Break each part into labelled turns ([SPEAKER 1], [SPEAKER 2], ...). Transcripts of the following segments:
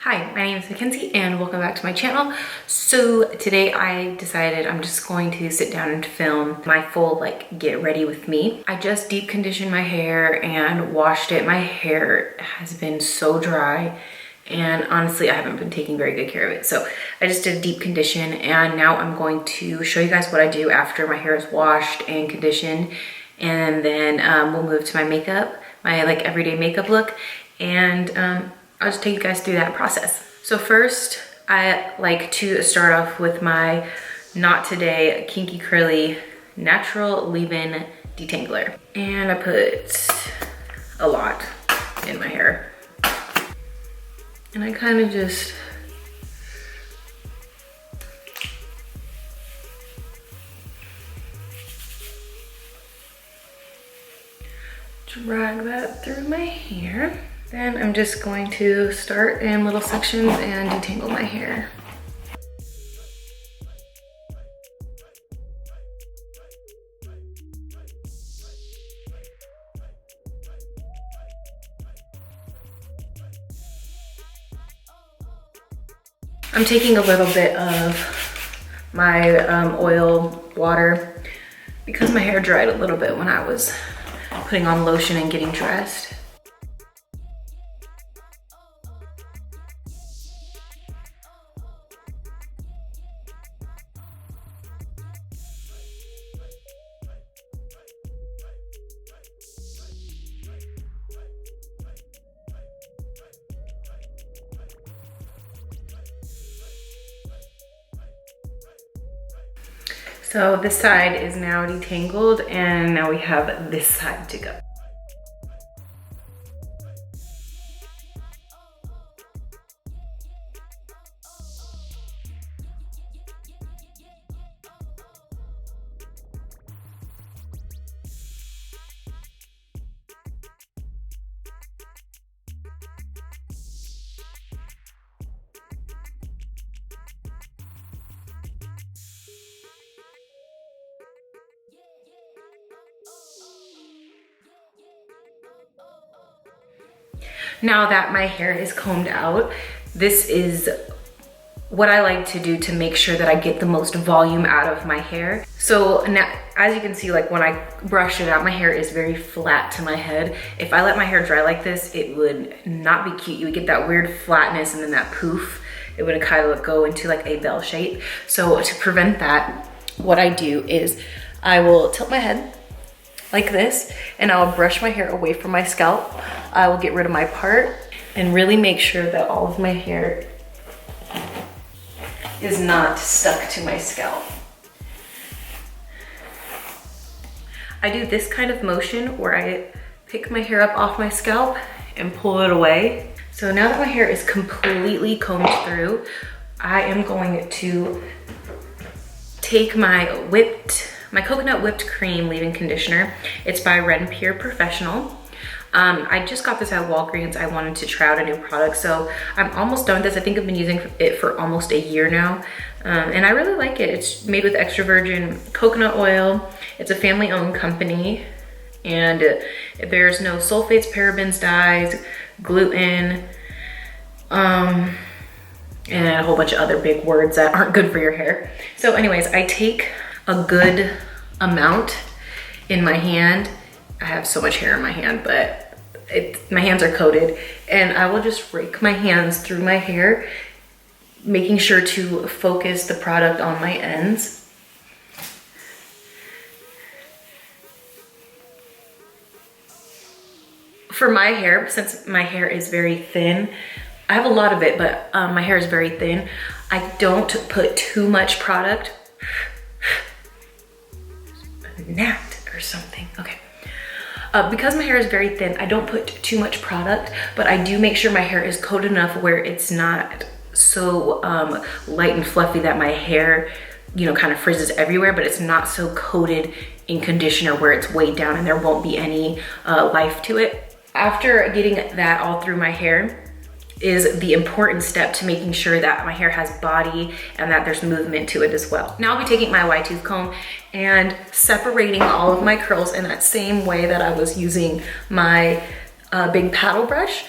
[SPEAKER 1] Hi, my name is Kenziie and welcome back to my channel. So today I decided I'm just going to sit down and film my full get ready with me. I just deep conditioned my hair and washed it. My hair has been so dry and honestly I haven't been taking very good care of it. So I just did a deep condition and now I'm going to show you guys what I do after my hair is washed and conditioned, and then we'll move to my makeup, my everyday makeup look, and I'll just take you guys through that process. So first, I like to start off with my Not Today Kinky Curly Natural Leave-In Detangler. And I put a lot in my hair. And I kind of just drag that through my hair. Then I'm just going to start in little sections and detangle my hair. I'm taking a little bit of my oil water because my hair dried a little bit when I was putting on lotion and getting dressed. So this side is now detangled and now we have this side to go. Now that my hair is combed out, this is what I like to do to make sure that I get the most volume out of my hair. So now, as you can see, when I brush it out, my hair is very flat to my head. If I let my hair dry like this, it would not be cute. You would get that weird flatness and then that poof. It would kind of go into a bell shape. So to prevent that, what I do is I will tilt my head like this, and I'll brush my hair away from my scalp. I will get rid of my part and really make sure that all of my hair is not stuck to my scalp. I do this kind of motion where I pick my hair up off my scalp and pull it away. So now that my hair is completely combed through, I am going to take my coconut whipped cream leave-in conditioner. It's by Red & Pure Professional. I just got this at Walgreens. I wanted to try out a new product, so I'm almost done with this. I think I've been using it for almost a year now, and I really like it. It's made with extra virgin coconut oil. It's a family-owned company, and there's no sulfates, parabens, dyes, gluten, and a whole bunch of other big words that aren't good for your hair. So anyways, I take a good amount in my hand. I have so much hair in my hand, but my hands are coated, and I will just rake my hands through my hair, making sure to focus the product on my ends. For my hair, since my hair is very thin, I have a lot of it, but my hair is very thin, I don't put too much product. Gnat or something. Okay. Because my hair is very thin, I don't put too much product, but I do make sure my hair is coated enough where it's not so light and fluffy that my hair, kind of frizzes everywhere, but it's not so coated in conditioner where it's weighed down and there won't be any life to it. After getting that all through my hair is the important step to making sure that my hair has body and that there's movement to it as well. Now I'll be taking my wide tooth comb and separating all of my curls in that same way that I was using my big paddle brush.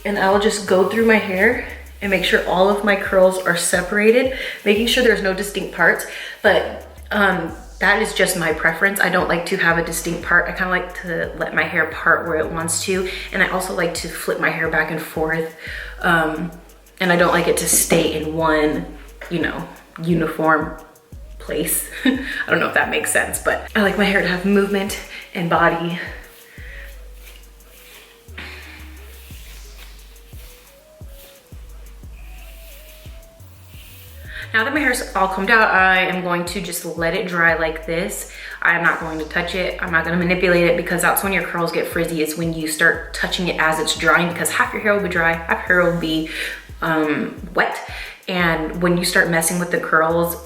[SPEAKER 1] And I will just go through my hair and make sure all of my curls are separated, making sure there's no distinct parts. But that is just my preference. I don't like to have a distinct part. I kind of like to let my hair part where it wants to. And I also like to flip my hair back and forth. And I don't like it to stay in one, you know, uniform place. I don't know if that makes sense, but I like my hair to have movement and body. Now that my hair's all combed out, I am going to just let it dry like this. I'm not going to touch it. I'm not going to manipulate it, because that's when your curls get frizzy, is when you start touching it as it's drying, because half your hair will be dry, half your hair will be wet. And when you start messing with the curls,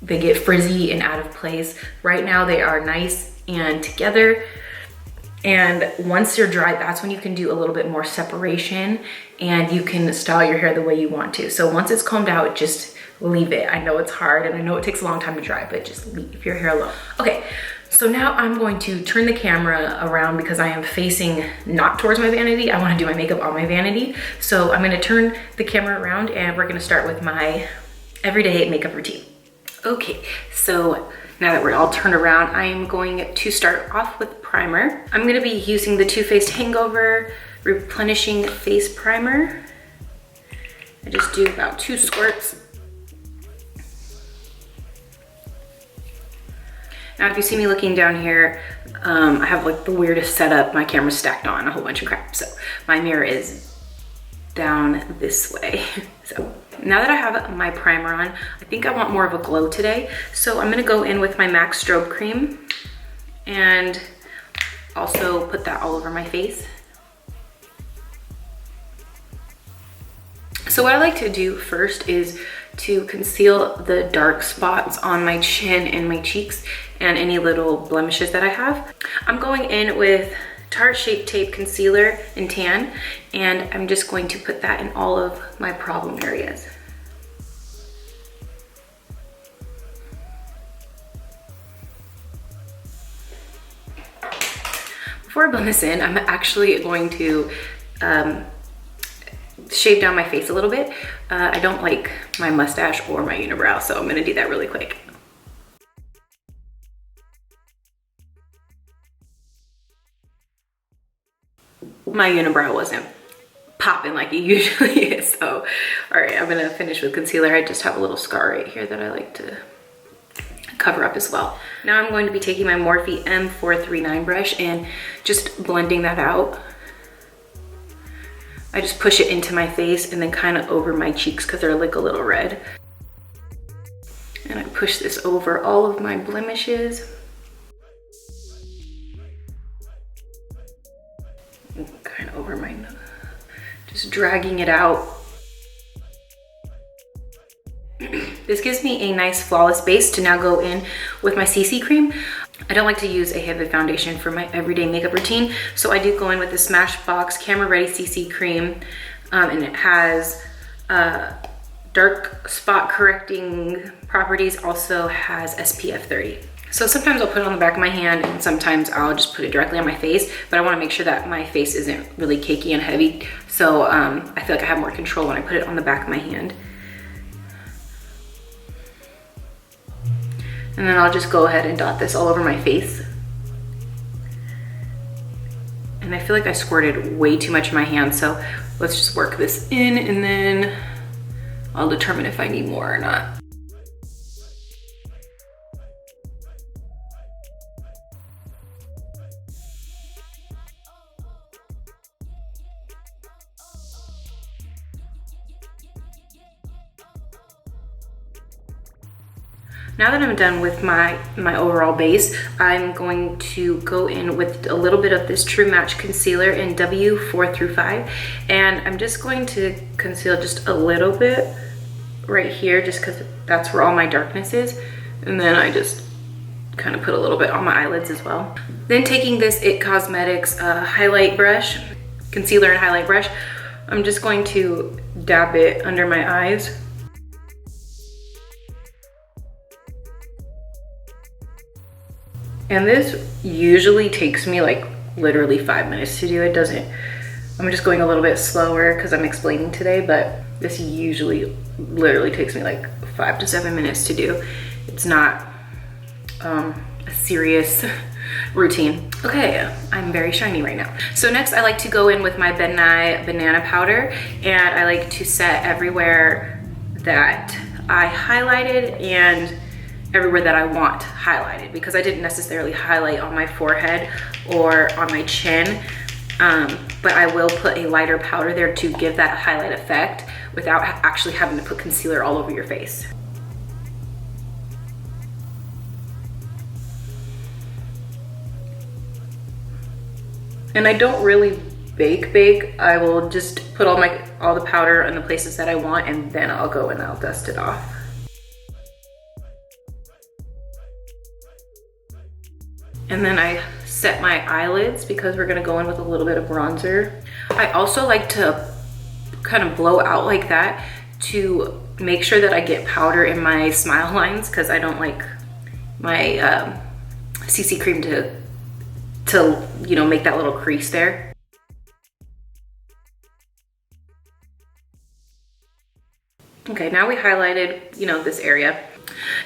[SPEAKER 1] they get frizzy and out of place. Right now they are nice and together. And once they're dry, that's when you can do a little bit more separation and you can style your hair the way you want to. So once it's combed out, just leave it. I know it's hard and I know it takes a long time to dry, but just leave your hair alone. Okay, so now I'm going to turn the camera around because I am facing not towards my vanity. I want to do my makeup on my vanity. So I'm going to turn the camera around and we're going to start with my everyday makeup routine. Okay, so now that we're all turned around, I'm going to start off with primer. I'm going to be using the Too Faced Hangover Replenishing Face Primer. I just do about 2 squirts. Now, if you see me looking down here, I have like the weirdest setup. My camera's stacked on a whole bunch of crap. So my mirror is down this way. So now that I have my primer on, I think I want more of a glow today. So I'm gonna go in with my MAC Strobe Cream and also put that all over my face. So what I like to do first is to conceal the dark spots on my chin and my cheeks and any little blemishes that I have. I'm going in with Tarte Shape Tape Concealer in Tan, and I'm just going to put that in all of my problem areas. Before I blend this in, I'm actually going to shave down my face a little bit. I don't like my mustache or my unibrow, so I'm gonna do that really quick. My unibrow wasn't popping like it usually is, so all right, I'm gonna finish with concealer. I just have a little scar right here that I like to cover up as well. Now I'm going to be taking my Morphe M439 brush and just blending that out. I just push it into my face and then kind of over my cheeks because they're like a little red. And I push this over all of my blemishes. And kind of over my nose. Just dragging it out. This gives me a nice flawless base to now go in with my CC cream. I don't like to use a heavy foundation for my everyday makeup routine, so I do go in with the Smashbox Camera Ready CC cream, and it has dark spot correcting properties, also has SPF 30. So sometimes I'll put it on the back of my hand and sometimes I'll just put it directly on my face, but I want to make sure that my face isn't really cakey and heavy, so I feel like I have more control when I put it on the back of my hand. And then I'll just go ahead and dot this all over my face. And I feel like I squirted way too much in my hand, so let's just work this in and then I'll determine if I need more or not. Now that I'm done with my overall base, I'm going to go in with a little bit of this True Match Concealer in W4 through 5. And I'm just going to conceal just a little bit right here, just because that's where all my darkness is. And then I just kind of put a little bit on my eyelids as well. Then taking this IT Cosmetics highlight brush, concealer and highlight brush, I'm just going to dab it under my eyes. And this usually takes me like literally 5 minutes to do. It doesn't I'm just going a little bit slower because I'm explaining today, but this usually literally takes me like 5 to 7 minutes to do. It's not a serious routine. Okay, I'm very shiny right now. So next I like to go in with my Ben Nye banana powder, and I like to set everywhere that I highlighted and everywhere that I want highlighted, because I didn't necessarily highlight on my forehead or on my chin, but I will put a lighter powder there to give that highlight effect without actually having to put concealer all over your face. And I don't really bake. I will just put all the powder in the places that I want, and then I'll go and I'll dust it off. And then I set my eyelids because we're gonna go in with a little bit of bronzer. I also like to kind of blow out like that to make sure that I get powder in my smile lines, because I don't like my CC cream to you know, make that little crease there. Okay, now we highlighted, you know, this area.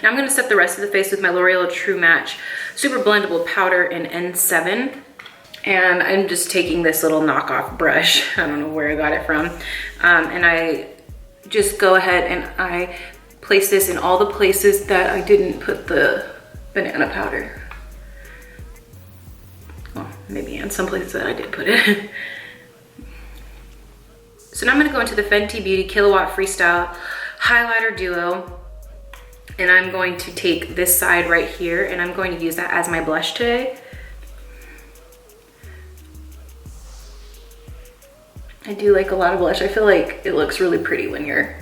[SPEAKER 1] Now I'm gonna set the rest of the face with my L'Oreal True Match Super Blendable Powder in N7. And I'm just taking this little knockoff brush. I don't know where I got it from. And I just go ahead and I place this in all the places that I didn't put the banana powder. Well, maybe in some places that I did put it. So now I'm gonna go into the Fenty Beauty Kilowatt Freestyle Highlighter Duo. And I'm going to take this side right here, and I'm going to use that as my blush today. I do like a lot of blush. I feel like it looks really pretty when you're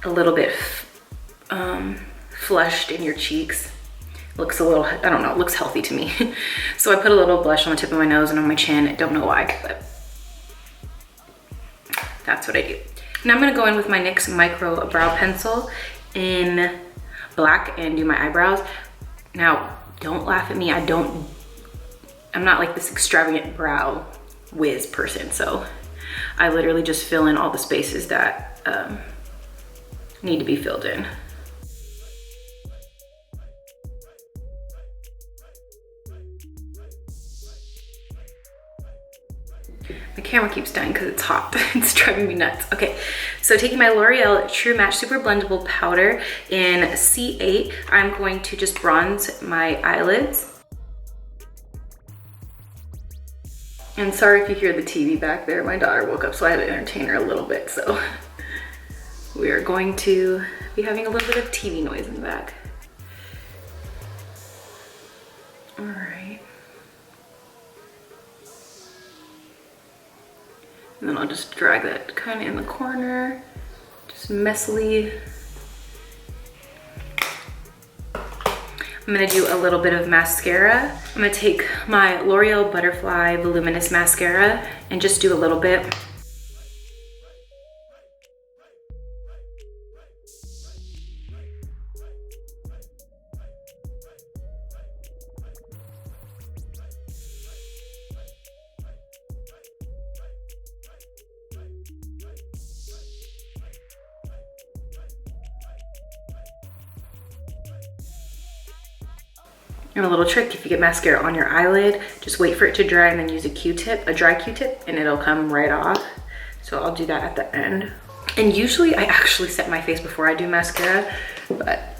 [SPEAKER 1] a little bit flushed in your cheeks. Looks a little, I don't know, it looks healthy to me. So I put a little blush on the tip of my nose and on my chin. I don't know why, but that's what I do. Now I'm gonna go in with my NYX Micro Brow Pencil in black and do my eyebrows. Now, don't laugh at me. I'm not like this extravagant brow whiz person. So I literally just fill in all the spaces that need to be filled in. My camera keeps dying because it's hot. It's driving me nuts. Okay, so taking my L'Oreal True Match Super Blendable Powder in C8, I'm going to just bronze my eyelids. And sorry if you hear the TV back there. My daughter woke up, so I had to entertain her a little bit. So we are going to be having a little bit of TV noise in the back. All right. And then I'll just drag that kind of in the corner, just messily. I'm gonna do a little bit of mascara. I'm gonna take my L'Oreal Butterfly Voluminous Mascara and just do a little bit. And a little trick, if you get mascara on your eyelid, just wait for it to dry and then use a Q-tip, a dry Q-tip, and it'll come right off. So I'll do that at the end. And usually I actually set my face before I do mascara, but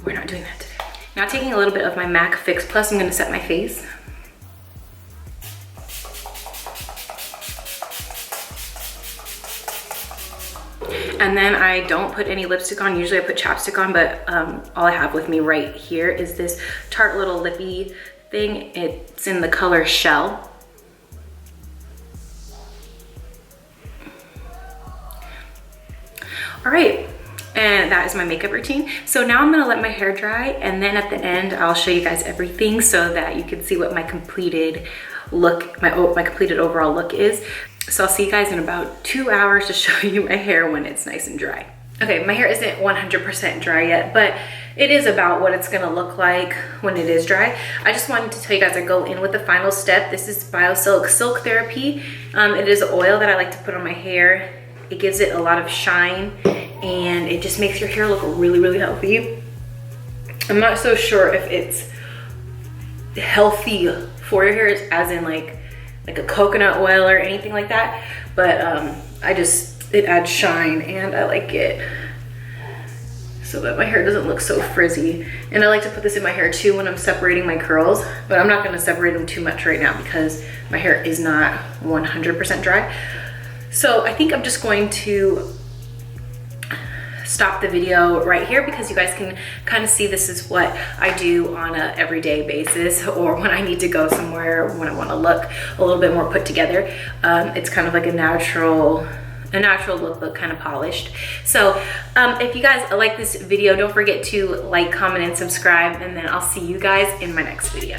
[SPEAKER 1] we're not doing that today. Now taking a little bit of my MAC Fix Plus, I'm gonna set my face. And then I don't put any lipstick on. Usually I put chapstick on, but all I have with me right here is this Tarte little lippy thing. It's in the color Shell. All right, and that is my makeup routine. So now I'm gonna let my hair dry, and then at the end, I'll show you guys everything so that you can see what my completed look, my completed overall look is. So I'll see you guys in about 2 hours to show you my hair when it's nice and dry. Okay, my hair isn't 100% dry yet, but it is about what it's gonna look like when it is dry. I just wanted to tell you guys I go in with the final step. This is biosilk silk therapy. It is oil that I like to put on my hair. It gives it a lot of shine and it just makes your hair look really, really healthy. I'm not so sure if it's healthy for your hair as in like a coconut oil or anything like that, but it adds shine and I like it so that my hair doesn't look so frizzy. And I like to put this in my hair too when I'm separating my curls, but I'm not gonna separate them too much right now because my hair is not 100% dry. So I think I'm just going to stop the video right here because you guys can kind of see this is what I do on a everyday basis, or when I need to go somewhere, when I want to look a little bit more put together. It's kind of like a natural look, but kind of polished. So if you guys like this video, don't forget to like, comment, and subscribe, and then I'll see you guys in my next video.